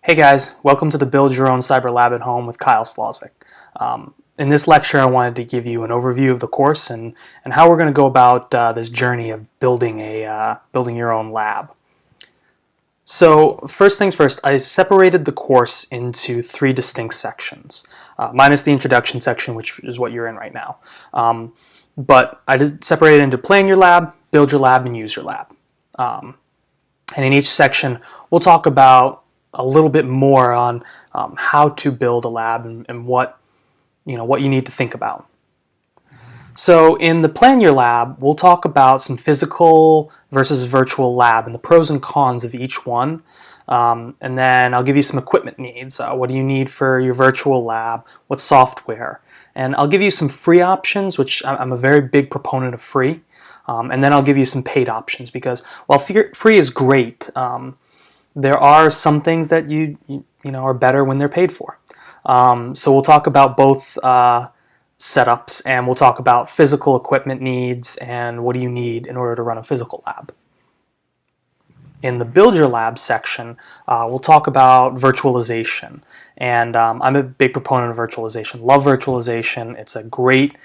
Hey guys, welcome to the Build Your Own Cyber Lab at Home with Kyle Slawczyk. In this lecture I wanted to give you an overview of the course and how we're going to go about this journey of building your own lab. So first things first, I separated the course into three distinct sections, minus the introduction section, which is what you're in right now. But I did separate it into plan your lab, build your lab, and use your lab. And in each section we'll talk about a little bit more on how to build a lab and what you need to think about. So in the Plan Your Lab, we'll talk about some physical versus virtual lab and the pros and cons of each one. And then I'll give you some equipment needs. What do you need for your virtual lab? What software? And I'll give you some free options, which I'm a very big proponent of free. And then I'll give you some paid options because while free is great, there are some things that you are better when they're paid for. So we'll talk about both setups, and we'll talk about physical equipment needs and what do you need in order to run a physical lab. In the Build Your Lab section, we'll talk about virtualization. And I'm a big proponent of virtualization. Love virtualization. It's a great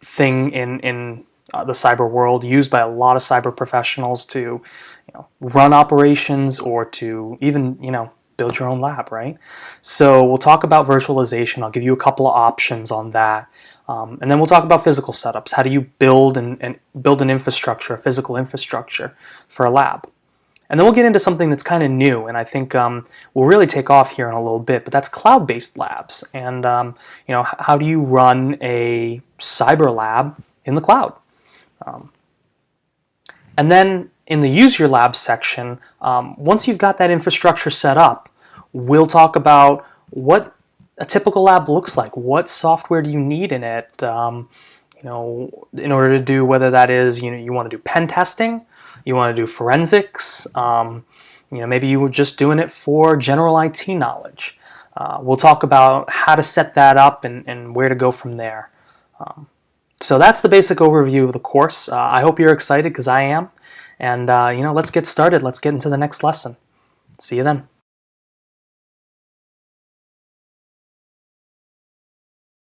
thing in the cyber world, used by a lot of cyber professionals to run operations or to even build your own lab, right? So we'll talk about virtualization. I'll give you a couple of options on that. And then we'll talk about physical setups. How do you build and build an infrastructure, a physical infrastructure for a lab? And then we'll get into something that's kind of new, and I think will really take off here in a little bit, but that's cloud-based labs. And how do you run a cyber lab in the cloud? And then in the Use Your Lab section, once you've got that infrastructure set up, we'll talk about what a typical lab looks like. What software do you need in it? In order to do, whether that is you want to do pen testing, you want to do forensics, maybe you were just doing it for general IT knowledge. We'll talk about how to set that up and where to go from there. So that's the basic overview of the course. I hope you're excited because I am. And let's get started. Let's get into the next lesson. See you then.